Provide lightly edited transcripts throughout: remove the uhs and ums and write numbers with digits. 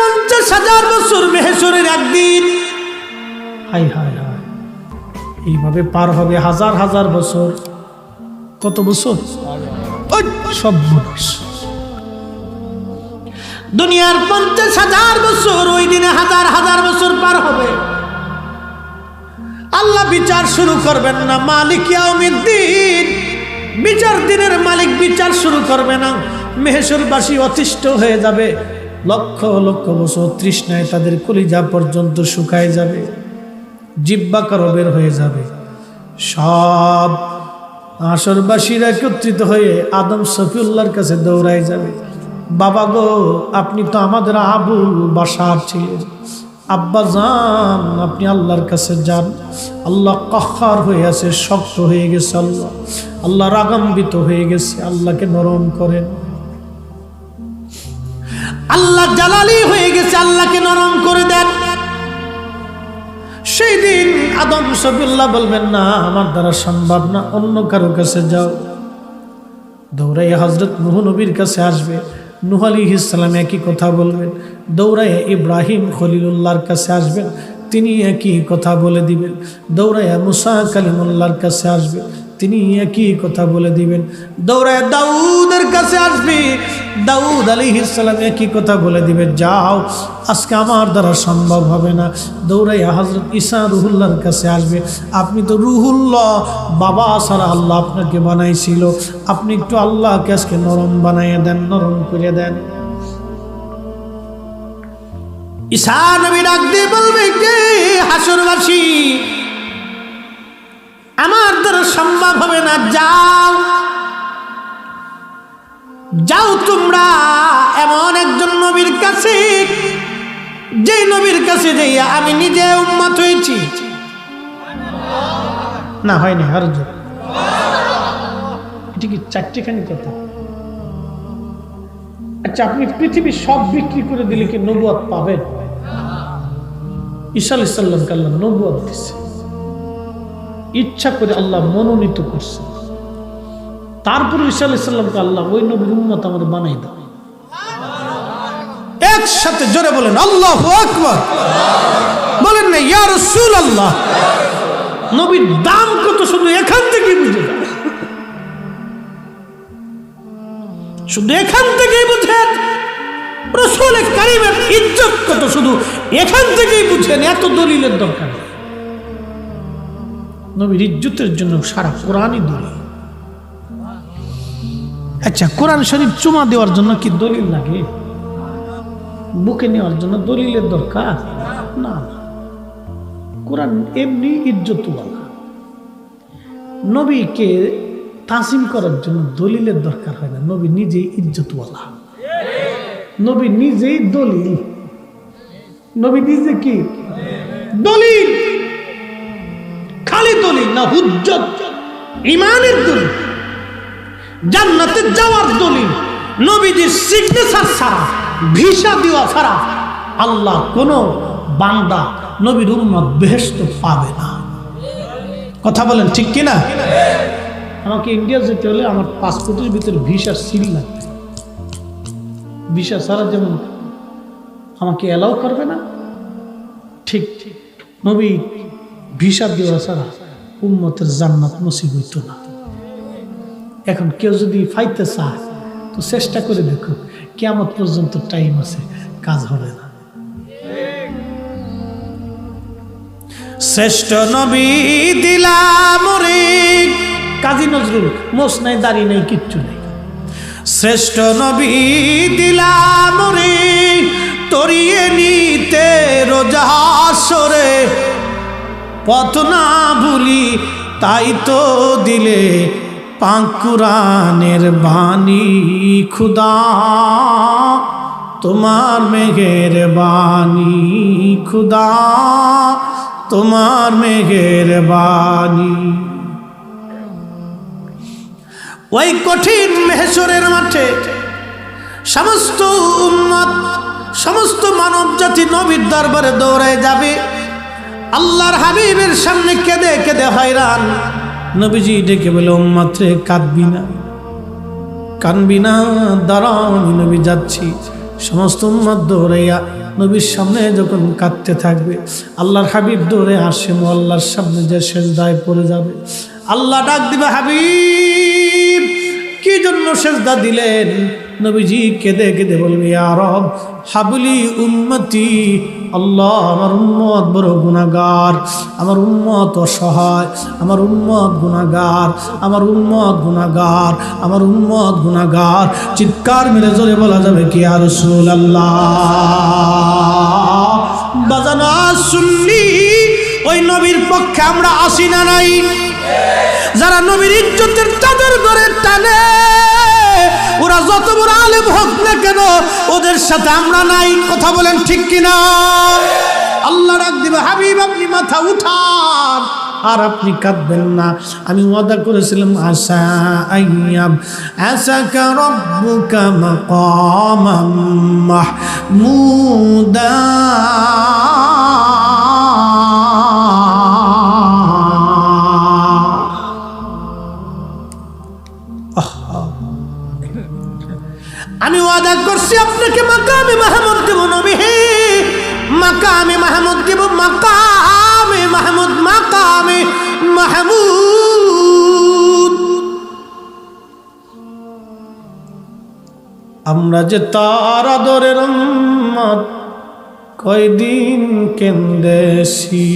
50,000 বছর মেহেশরের একদিন। High high high, এইভাবে পার হবে হাজার হাজার বছর। কত বছর? সব বছর। দুনিয়ার 50,000 বছর, ওই দিনে হাজার হাজার বছর পার হবে। আল্লাহ বিচার শুরু করবেন না। মালিক ইয়াউমিদ্দিন, বিচার দিনের মালিক বিচার শুরু করবে না। মেহেশরবাসী অতিষ্ঠ হয়ে যাবে। লক্ষ লক্ষ বছর তৃষ্ণায় তাদের কলিজা পর্যন্ত শুকায় যাবে, জিহ্বা কারো বের হয়ে যাবে। সব হাশরবাসীরা একত্রিত হয়ে আদম শফিউল্লাহর কাছে দৌড়ায় যাবে। বাবা গো, আপনি তো আমাদের আবুল বাশার ছিলেন। আব্বা যান, আপনি আল্লাহর কাছে যান। আল্লাহ কাহ্হার হয়ে আছে, শক্ত হয়ে গেছে। আল্লাহ রাগান্বিত হয়ে গেছে। আল্লাহকে নরম করেন। আল্লাহ জালালি হয়ে গেছে, আল্লাহকে নরম করে দেন। সেই দিন আদম শফিউল্লাহ বলবেন, না, আমার দ্বারা সম্ভব না, অন্য কারো কাছে যাও। দৌড়াইয়া হযরত নূহ নবীর কাছে আসবে। নূহ আলাইহিস সালাম একই কথা বলবেন। দৌড়াইয়া ইব্রাহিম খলিলুল্লাহর কাছে আসবেন, তিনি একই কথা বলে দিবেন। দৌড়াইয়া মুসা কালিমুল্লাহর কাছে আসবে, তিনি একই কথা বলে দিবেন। দৌড়াইয়া দাউদের কাছে আসবে, দাউদ আলাইহিস সালাম একই কথা বলে দিবেন, যাও, আজকে আমার দ্বারা সম্ভব হবে না। দৌড়াইয়া হযরত ঈসা রুহুল্লাহর কাছে আসবে, আপনি তো রুহুল্লাহ, বাবা ছাড়া আল্লাহ আপনাকে বানাইছিল, আপনি একটু আল্লাহকে আজকে নরম বানাইয়া দেন, নরম করে দেন। ঈসা নবী ডাক দিয়ে বলবে, কে হাশরবাসী, আমার দ্বারা সম্ভব হবে না, যাও যাও তোমরা এমন একজন নবীর কাছে, যেই নবীর কাছে যাইয়া আমি নিজে উম্মত হয়েছি। না, হয়নি, আর এটা কি চারটেখানি কথা? আচ্ছা, আপনি পৃথিবীর সব বিক্রি করে দিলে কি নবুয়ত পাবেন? ঈসা আলাইহিস সালামকে আল্লাহ নবুয়ত দিয়েছে, ইচ্ছা করে আল্লাহ মনোনীত করছে। তারপরে ঈসা আলাইহিস সালামকে আল্লাহ ওই নবীর উম্মত আমার বানাই দাও। একসাথে জোরে বলেন আল্লাহু আকবার। বলেন না ইয়া রাসূলুল্লাহ। নবীর দাম কত শুধু এখান থেকেই বুঝে যান, শুধু এখান থেকেই বুঝেন। রাসূল কারীমের ইজ্জত কত শুধু এখান থেকেই বুঝেন। এত দলিলের দরকার নেই। নবীর ইজ্জতের জন্য সারা কোরআনই দলিল। আচ্ছা, কোরআন শরীফ চুমা দেওয়ার জন্য কি দলিল লাগে? বুকে নেওয়ার জন্য দলিলের দরকার না। কোরআন এমনি ইজ্জতওয়ালা। নবীকে তাসিম করার জন্য দলিলের দরকার হয় না। নবী নিজেই ইজ্জতওয়ালা, নবী নিজেই দলিল। নবী নিজে কি দলিল? খালি দলিল না, হুজ্জত, ঈমানের দলিল, জান্নাতে যাওয়ার দলিল। নবীজির সিগনেচার ছাড়া, ভিসা দেওয়া ছাড়া আল্লাহ কোন বান্দা, নবীর উম্মত বেহেশত পাবে না। কথা বলেন ঠিক কিনা? আমাকে ইন্ডিয়া যেতে হলে আমার পাসপোর্টের ভিতরে ভিসার সিল লাগবে। ভিসা ছাড়া যেমন আমাকে অ্যালাউ করবে না, ঠিক নবী ভিসা দেওয়া ছাড়া উম্মতের জান্নাত নসিব হইতো না। এখন কেউ যদি ফাইতে চায় তো চেষ্টা করে দেখো, কিয়ামত পর্যন্ত টাইম আছে, কাজ হবে না। শ্রেষ্ঠ নবী দিলাম রে, কাজী নজরুল, মোস নাই, দাড়ি নেই, কিচ্ছু নেই। শ্রেষ্ঠ নবী দিলাম রে, তরিয়ে নিতে রোজা হাসরে, পথ না ভুলি তাই তো দিলে পাক কুরআনের বাণী। খুদা তোমার মেঘের বাণী, খুদা তোমার মেঘের বাণী। ওই কঠিন মেহশরের মাঠে সমস্ত উম্মত, সমস্ত মানব জাতি নবীর দরবারে দৌড়ায় যাবে। আল্লাহর হাবিবের সামনে কেঁদে কেঁদে হয়রান। নবীজি ডেকে বলে, উম্মত রে, কাঁদবি না, কানবি না, দাঁড়াও, আমি নবী যাচ্ছি। সমস্ত উম্মত দৌড়াইয়া নবীর সামনে যখন কাঁদতে থাকবে, আল্লাহর হাবিব দৌড়ে আসে আল্লাহর সামনে যে সেজদায় পড়ে যাবে। আল্লাহ ডাক দিবে, হাবিব কি জন্য সেজদা দিলেন? নবীজি কেঁদে কেঁদে বলবে, ইয়া রব হাবলি উম্মতি, আল্লাহ আমার উম্মত বড় গুনাহগার, আমার উম্মত অসহায়, আমার উম্মত গুনাহগার, আমার উম্মত গুনাহগার, আমার উম্মত গুনাহগার। চিৎকার মেরে জোরে বলা যাবে কি ইয়া রাসূলুল্লাহ। বাজানো শুনলি ওই নবীর পক্ষে আমরা আসি না নাই? যারা নবীর ইজ্জতের চাদর ধরে টানে, ওরা যত বড় আলেম হোক না কেন ওদের সাথে আমরা নাই। কথা বলেন ঠিক কিনা? আল্লাহ ডাক দিবে, হাবিব আপনি মাথা উঠান আর আপনি কাঁদবেন না। আমি ওয়াদা করেছিলাম, আসা আইয়াব আসাকা রাব্বুকা মাকামাম মাহমুদা। আমি ওয়াদা করছি আপনাকে মাকামে মাহমুদ দেব নবী, মাকামে মাহমুদ দেব, মাকামে মাহমুদ, মাকামে মাহমুদ। আমরা যে তার আদরের উম্মত, কয়দিন কেন্দেছি।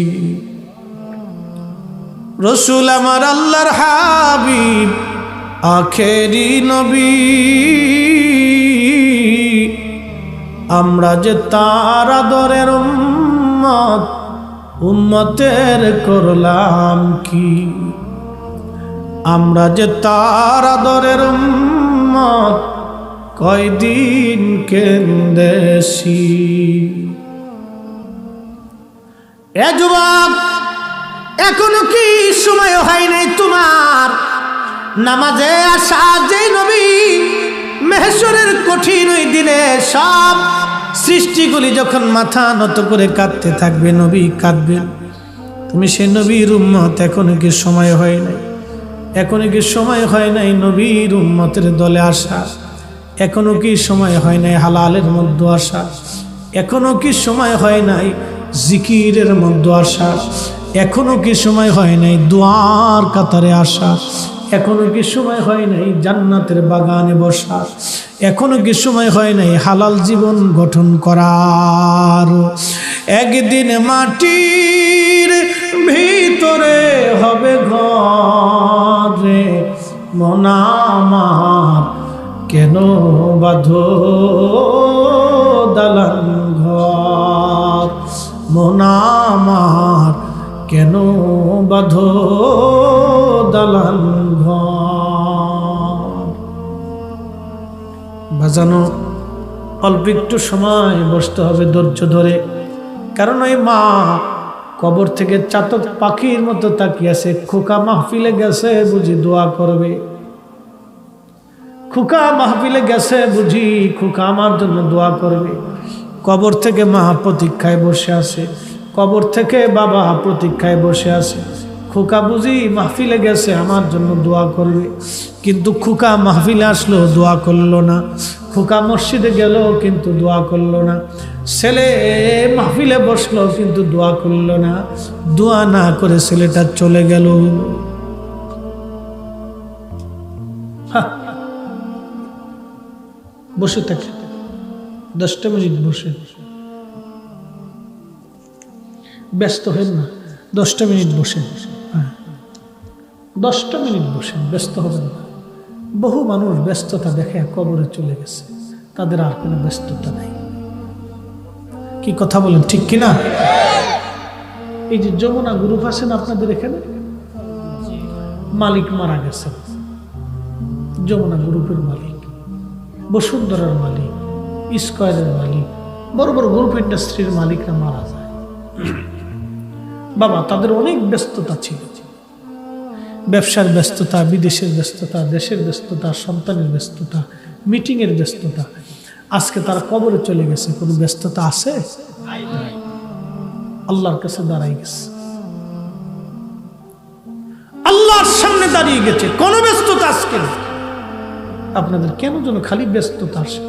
রসুল আমার আল্লাহর হাবিব, আখেরি নবী, আমরা যে তার আদরের উম্মত, উম্মতের করলাম কি? আমরা যে তার আদরের উম্মত, কয়দিন কেন্দেছি। এ যুবক, এখনো কি সময় হয় নাই তোমার নামাজে আসা? যে নবী মেহেশ্বরের কঠিন ওই দিনে সব সৃষ্টিগুলি যখন মাথা নত করে কাঁদতে থাকবে, নবী কাঁদবেন, তুমি সে নবীর উম্মত। এখনো কি সময় হয় নাই? এখনো কি সময় হয় নাই নবীর উম্মতের দলে আসা? এখনো কি সময় হয় নাই হালালের মধ্যে আসা? এখনো কি সময় হয় নাই জিকিরের মধ্যে আসা? এখনো কি সময় হয় নাই দুয়ার কাতারে আসা? এখনো কি সময় হয় নাই জান্নাতের বাগানে বসা? এখনো কি সময় হয় নাই হালাল জীবন গঠন করার? একদিন মাটির ভিতরে হবে ঘরে, মন আমার কেন বাঁধো দালান ঘর, মন আমার কেন বাঁধো দালান ঘর। বাজানো অল্প একটু সময় বসতে হবে ধৈর্য ধরে, কারণ ওই মা কবর থেকে চাতক পাখির মতো তাকিয়ে আছে। খোকা মাহফিলে গেছে বুঝি দোয়া করবে, খোকা মাহফিলে গেছে বুঝি খোকা আমার জন্য দোয়া করবে। কবর থেকে মা প্রতীক্ষায় বসে আছে, কবর থেকে বাবা প্রতীক্ষায় বসে আছে। খোকা বুঝি মাহফিলে গেছে আমার জন্য দোয়া করবে, কিন্তু খোকা মাহফিলে আসলো দোয়া করলো না। খোকা মসজিদে গেল কিন্তু দোয়া করলো না। ছেলে মাহফিলে বসলো কিন্তু দোয়া করলো না। দোয়া না করে ছেলেটা চলে গেল। বসে থাকে 10টা মিনিট বসে, ব্যস্ত হেন না, 10টা মিনিট বসে, 10টা মিনিট বসে, ব্যস্ত হবেন না। বহু মানুষ ব্যস্ততা দেখে কবরে চলে গেছে, তাদের আর কোনো ব্যস্ততা নাই। কি কথা বলেন ঠিক কিনা? এই যে যমুনা গ্রুপ আছেন আপনাদের এখানে, মালিক মারা গেছে, যমুনা গ্রুপের মালিক, বসুন্ধরার মালিক, স্কয়ারের মালিক, বড় বড় গ্রুপ ইন্ডাস্ট্রির মালিকরা মারা যায়। বাবা, তাদের অনেক ব্যস্ততা ছিল, ব্যবসার ব্যস্ততা, বিদেশের ব্যস্ততা, দেশের ব্যস্ততা, সন্তানের ব্যস্ততা, মিটিংয়ের ব্যস্ততা। আজকে তারা কবরে চলে গেছে, কোনো ব্যস্ততা আছে? আল্লাহর কাছে দাঁড়াই গেছে, আল্লাহর সামনে দাঁড়িয়ে গেছে, কোনো ব্যস্ততা আজকে নেই। আপনাদের কেন যেন খালি ব্যস্ততা আসে।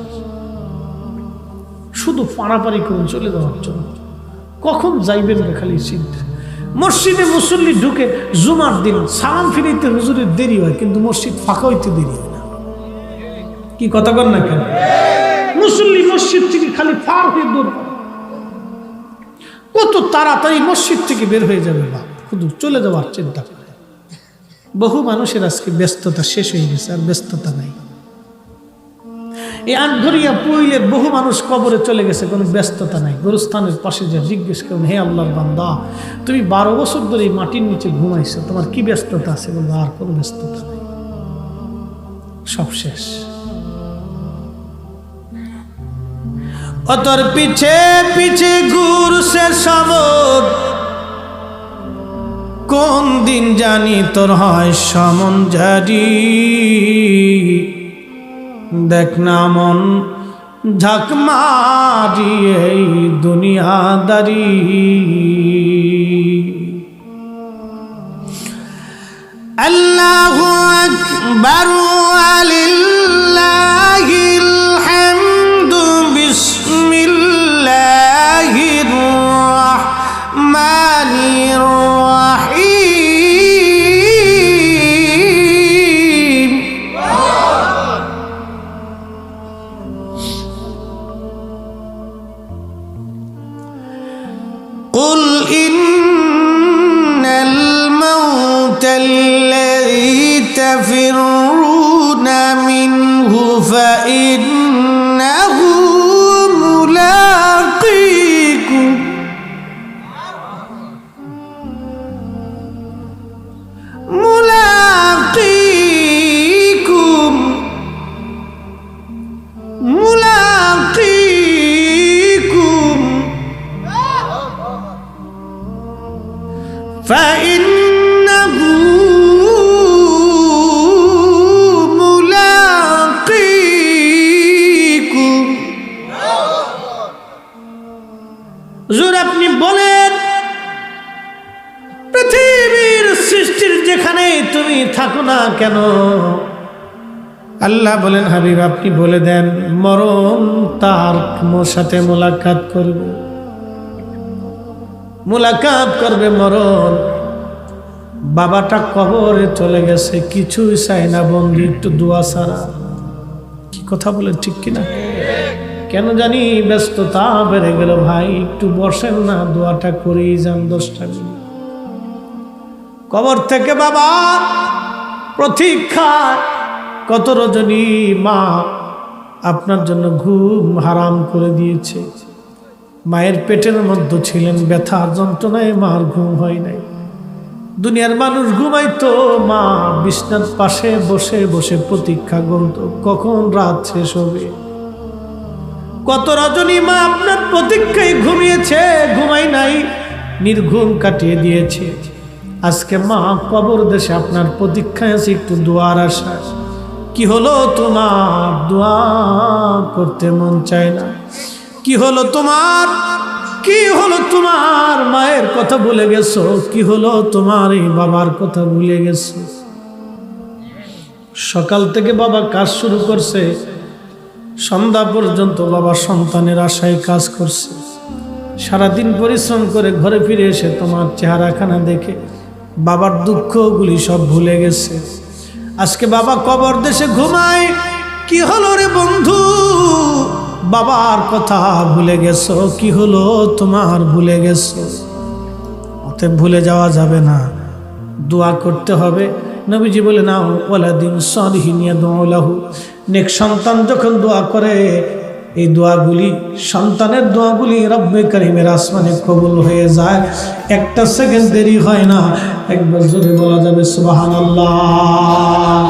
শুধু পাড়াপাড়ি করে চলে যাওয়ার জন্য। কখন যাইবেন না খালি চিন্তা। মসজিদে মুসল্লি ঢুকে জুমার দিন সালাম ফিরিতে হুজুরের দেরি হয়, কিন্তু মসজিদ ফাঁকা হইতে দেরি হয় না। কি কথা বল না কেন? মুসল্লি মসজিদ থেকে খালি পার হয়ে দৌড়, কত তাড়াতাড়ি মসজিদ থেকে বের হয়ে যাবে বা শুধু চলে যাওয়ার চিন্তা করে। বহু মানুষের আজকে ব্যস্ততা শেষ হয়ে গেছে, আর ব্যস্ততা নাই। এই আটঘরিয়া পুইলের বহু মানুষ কবরে চলে গেছে, কোনো ব্যস্ততা নাই। গোরস্থানের পাশে যা জিজ্ঞেস করুন, হে আল্লাহর বান্দা, তুমি 12 বছর ধরে এই মাটির নিচে ঘুমাইছো, তোমার কি ব্যস্ততা আছে? বলবো আর কোনো ব্যস্ততা নাই, সব শেষ। তোর পিছে পিছে ঘুরছে সমর, কোন দিন জানি তোর হয় সমন জারি। দেখ না মন ঝাঁক মারি এই দুনিয়াদারি। আল্লাহু আকবার ওয়ালিল্লাহিল হামদু বিসমিল্লাহির রাহমানির রাহিম। قل إن الموت الذي تفرون منه فإنه ملاقيكم فإنه ملاقيكم। হুজুর আপনি বলেন, পৃথিবীর সৃষ্টির যেখানে তুমি থাকো না কেন, আল্লাহ বলেন হাবিব আপনি বলে দেন, মরণ তার সাথে মোলাকাত করবে, মোলাকাত করবে মরণ। বাবাটা কবরে চলে গেছে, কিছুই চাই না বন্ধু, একটু দোয়া ছাড়া। কি কথা বলে ঠিক কিনা? কেন জানি ব্যস্ততা বেড়ে গেল। ভাই একটু বসেন না, দোয়াটা করেই যান 10টা মিনিট। কবর থেকে বাবা প্রতীক্ষা, কত রজনী মা আপনার জন্য ঘুম হারাম করে দিয়েছে। মায়ের পেটের মধ্যে ছিলেন, ব্যথা যন্ত্রণায় মার ঘুম হয় নাই। দুনিয়ার মানুষ ঘুমাইতো, মা বিছনার পাশে বসে বসে প্রতীক্ষা করত কখন রাত শেষ হবে। কত রজনী মা আপনার প্রতীক্ষায় ঘুমিয়েছে, ঘুমাই নাই, নির্ঘুম কাটিয়ে দিয়েছে। আজকে মা কবর দেশে আপনার প্রতীক্ষায় আছে, একটু দোয়ার আশা। কি হলো তোমার? দোয়া করতে মন চায় না। কি হলো তোমার? কি হলো তোমার? মায়ের কথা ভুলে গেছো? কি হলো তোমার? এই বাবার কথা ভুলে গেছো? সকাল থেকে বাবা কাজ শুরু করছে, সন্ধ্যা পর্যন্ত বাবা সন্তানের আশায় কাজ করছে। সারাদিন পরিশ্রম করে ঘরে ফিরে এসে তোমার চেহারাখানা দেখে বাবার দুঃখগুলি সব ভুলে গেছে। আজকে বাবা কবর দেশে ঘুমায়। কি হলো রে বন্ধু? বাবার কথা ভুলে গেছো? কি হলো তোমার? ভুলে গেছো। অতএব ভুলে যাওয়া যাবে না, দোয়া করতে হবে। নবীজি বলে না, ওয়ালাদিন সালিহিন ইয়াদউ লাহু, নেক সন্তান যখন দোয়া করে, এই দোয়াগুলি, সন্তানের দোয়াগুলি রব্বে কারীমের আসমানে কবুল হয়ে যায়। একটা সেকেন্ড দেরি হয় না। একবার জোরে বলা যাবে সুবহানাল্লাহ।